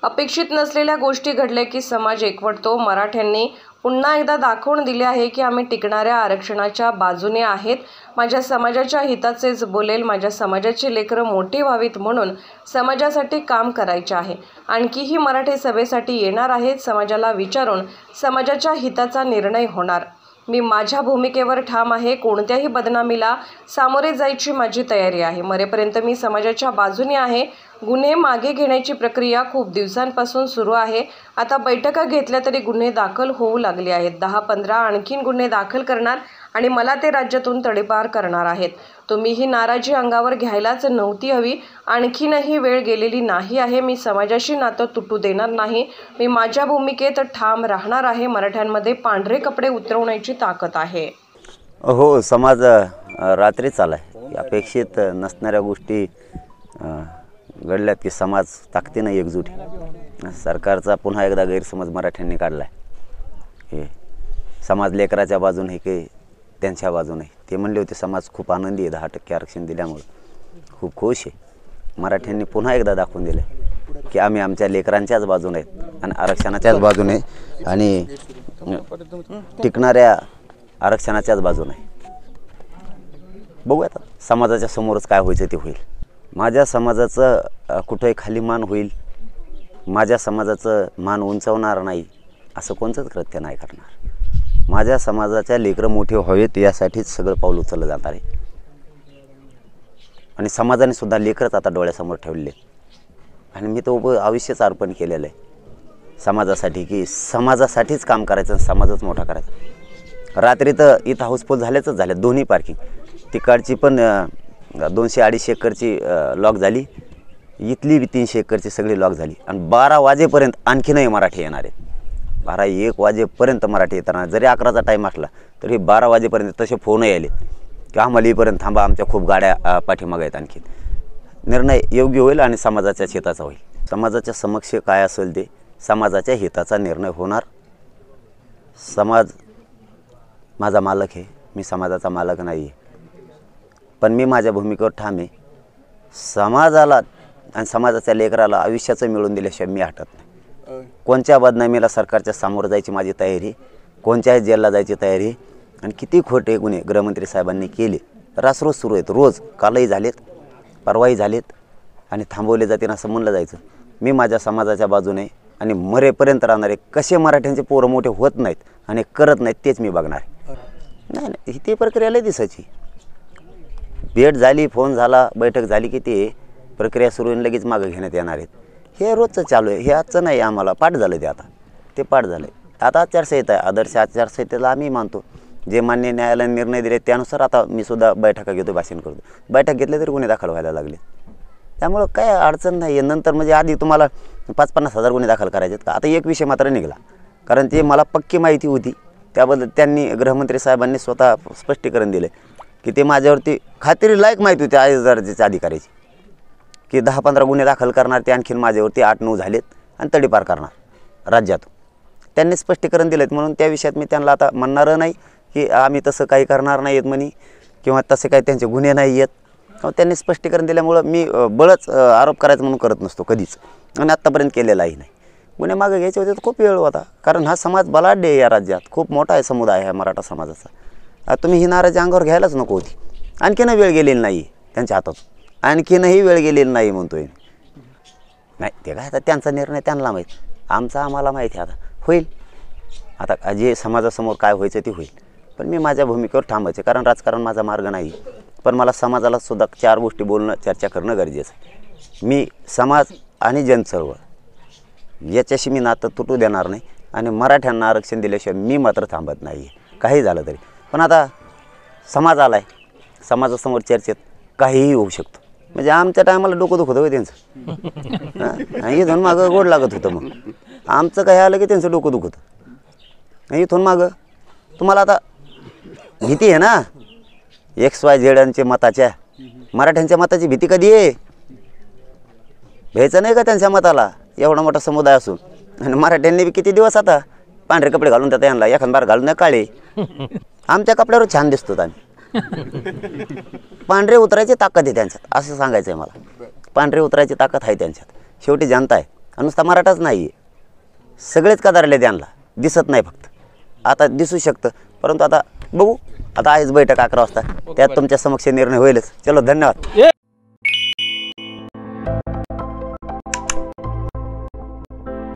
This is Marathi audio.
अपेक्षित नसलेल्या गोष्टी घडल्या की समाज एकवटतो. मराठ्यांनी पुन्हा एकदा दाखवून दिले आहे की आम्ही टिकणाऱ्या आरक्षणाच्या बाजूने आहेत. माझ्या समाजाच्या हिताचेच बोलेल. माझ्या समाजाची लेकरं मोठी व्हावीत म्हणून समाजासाठी काम करायचे आहे. आणखीही मराठे सभेसाठी येणार आहेत. समाजाला विचारून समाजाच्या हिताचा निर्णय होणार. मी माझ्या भूमिकेवर ठाम आहे. कोणत्याही बदनामीला सामोरे जायची माझी तयारी आहे. मरेपर्यंत मी समाजाच्या बाजूने आहे. गुन्हे मागे घेण्याची प्रक्रिया खूप दिवसांपासून सुरू आहे. आता बैठका घेतल्या तरी गुन्हे दाखल होऊ लागले आहेत. 10-15 आणखीन गुन्हे दाखल करणार आणि मला ते राज्यातून तडीपार करणार आहेत. तुम्ही ही नाराजी अंगावर घ्यायलाच नव्हती हवी. आणखीनही वेळ गेलेली नाही आहे. मी समाजाशी नातं तुटू देणार नाही. मी माझ्या भूमिकेत ठाम राहणार आहे. मराठ्यांमध्ये पांढरे कपडे उतरवण्याची ताकद आहे. हो, समाज रात्रीच आलाय. अपेक्षित नसणाऱ्या गोष्टी घडल्यात की समाज ताकदीनं एकजूट आहे. सरकारचा पुन्हा एकदा गैरसमज मराठ्यांनी काढला आहे. हे समाज लेकराच्या बाजूने की त्यांच्या बाजूने. ते म्हणले होते समाज खूप आनंदी आहे 10% आरक्षण दिल्यामुळं, खूप खुश आहे. मराठ्यांनी पुन्हा एकदा दाखवून दिलं की आम्ही आमच्या लेकरांच्याच बाजूने आहेत आणि आरक्षणाच्याच बाजूने आणि टिकणाऱ्या आरक्षणाच्याच बाजूने. बघूया आता समाजाच्या समोरच काय व्हायचं ते होईल. माझ्या समाजाचं कुठंही खाली मान होईल, माझ्या समाजाचं मान उंचावणार नाही असं कोणतंच कृत्य नाही करणार. माझ्या समाजाच्या लेकरं मोठे व्हावेत यासाठीच सगळं पाऊल उचललं जाणार आहे. आणि समाजाने सुद्धा लेकरच आता डोळ्यासमोर ठेवले आणि मी तो आयुष्यच अर्पण केलेलं आहे समाजासाठी, की समाजासाठीच काम करायचं, समाजच मोठा करायचा. रात्री तर इथं हाऊसफुल झाल्याच झाल्या दोन्ही पार्किंग. तिकडची पण 200-250 एकरची लॉक झाली, इथली 300 एकरची सगळी लॉक झाली. आणि 12 वाजेपर्यंत आणखीनही मराठी येणार आहेत. 12-1 वाजेपर्यंत मराठी येताना जरी 11चा टाईम असला तरी 12 वाजेपर्यंत तसे फोन यायले की आम्हाला इथपर्यंत थांबा, आमच्या खूप गाड्या पाठीमागे आहेत. आणखी निर्णय योग्य होईल आणि समाजाच्या हिताचा होईल. समाजाच्या समक्ष काय असेल ते समाजाच्या हिताचा निर्णय होणार. समाज माझा मालक आहे, मी समाजाचा मालक नाही आहे. पण मी माझ्या भूमिकेवर ठाम आहे. समाजाला आणि समाजाच्या लेकराला आयुष्याचं मिळवून दिल्याशिवाय मी हटत नाही. कोणत्या बदनामीला सरकारच्या सामोरं जायची माझी तयारी, कोणत्याही जेलला जायची तयारी. आणि किती खोटे गुन्हे गृहमंत्री साहेबांनी केले रासरोज सुरू आहेत. रोज कालही झालेत, परवाही झालेत आणि थांबवले जातील असं म्हणलं जायचं. मी माझ्या समाजाच्या बाजूने आणि मरेपर्यंत राहणारे. कसे मराठ्यांचे पोरं मोठे होत नाहीत आणि करत नाहीत तेच मी बघणार. नाही ती प्रक्रिया लय दिसायची. भेट झाली, फोन झाला, बैठक झाली की ते प्रक्रिया सुरू होऊन लगेच मागं घेण्यात येणार आहेत. हे रोजचं चालू आहे. हे आजचं नाही, आम्हाला पाठ झालं ते. आता ते पाठ झालं आहे. आता आचारसंहिता आहे. आदर्श आचारसंहितेला आम्ही मानतो. जे मान्य न्यायालयाने निर्णय दिले त्यानुसार आता मी सुद्धा बैठका घेतो, भाषण करतो. बैठक घेतले तरी गुन्हे दाखल व्हायला लागले. त्यामुळं काय अडचण नाही आहे. नंतर म्हणजे आधी तुम्हाला 5-50 हजार गुन्हे दाखल करायचे आहेत का? आता एक विषय मात्र निघाला, कारण ते मला पक्की माहिती होती. त्याबद्दल त्यांनी गृहमंत्री साहेबांनी स्वतः स्पष्टीकरण दिले की ते माझ्यावरती खात्रीलायक माहिती होती आयोजकाच्या अधिकाऱ्याची की 10-15 गुन्हे दाखल करणार. ते आणखीन माझ्यावरती 8-9 झालेत आणि तडीपार करणार राज्यातून. त्यांनी स्पष्टीकरण दिलं आहे. म्हणून त्या विषयात मी त्यांना आता म्हणणारं नाही की आम्ही तसं काही करणार नाही आहेत म्हणे किंवा तसे काही त्यांचे गुन्हे नाही आहेत. त्यांनी स्पष्टीकरण दिल्यामुळं मी बळच आरोप करायचं म्हणून करत नसतो कधीच, आणि आत्तापर्यंत केलेलाही नाही. गुन्हे मागे घ्यायचे होते तर खूप वेळ होता, कारण हा समाज बलाढ्य आहे. या राज्यात खूप मोठा आहे समुदाय आहे मराठा समाजाचा. तुम्ही ही नाराजी अंगावर घ्यायलाच नको होती. आणखीनही वेळ गेलेली नाही त्यांच्या हातात, आणखीनही वेळ गेलेली नाही म्हणतोय. नाही ते काय आता त्यांचा निर्णय त्यांना माहीत, आमचा आम्हाला माहिती आहे. आता होईल, आता जे समाजासमोर काय व्हायचं ते होईल. पण मी माझ्या भूमिकेवर थांबायचे, कारण राजकारण माझा मार्ग नाही. पण मला समाजाला सुद्धा 4 गोष्टी बोलणं, चर्चा करणं गरजेचं आहे. मी समाज आणि जनचळवळ याच्याशी मी नातं तुटू देणार नाही आणि मराठ्यांना आरक्षण दिल्याशिवाय मी मात्र थांबत नाही आहे, काही झालं तरी. पण आता समाज आला आहे, समाजासमोर चर्चेत काहीही होऊ शकतं. म्हणजे आमच्या टायमाला डोकं दुखत होतं त्यांचं, इथून मागं गोड लागत होतं. मग आमचं काही आलं की त्यांचं डोकं दुखत इथून मागं. तुम्हाला आता भीती आहे ना XYZ मताच्या, मराठ्यांच्या मताची भीती कधी आहे? भ्यायचं नाही का त्यांच्या मताला? एवढा मोठा समुदाय असून. आणि मराठ्यांनी बी किती दिवस आता पांढरे कपडे घालून त्यात यांना एखाद बार घालून काळे. आमच्या कपड्यावर छान दिसतो आम्ही. पांढरे उतरायची ताकद आहे त्यांच्यात, असं सांगायचं आहे मला. पांढरे उतरायची ताकद आहे त्यांच्यात. शेवटी जनता आहे नुसता मराठाच नाही आहे, सगळेच कदारले त्यांना दिसत नाही, फक्त आता दिसू शकतं, परंतु आता बघू, आता आहेच बैठक 11 वाजता, त्यात तुमच्या समक्ष निर्णय होईलच. चलो, धन्यवाद.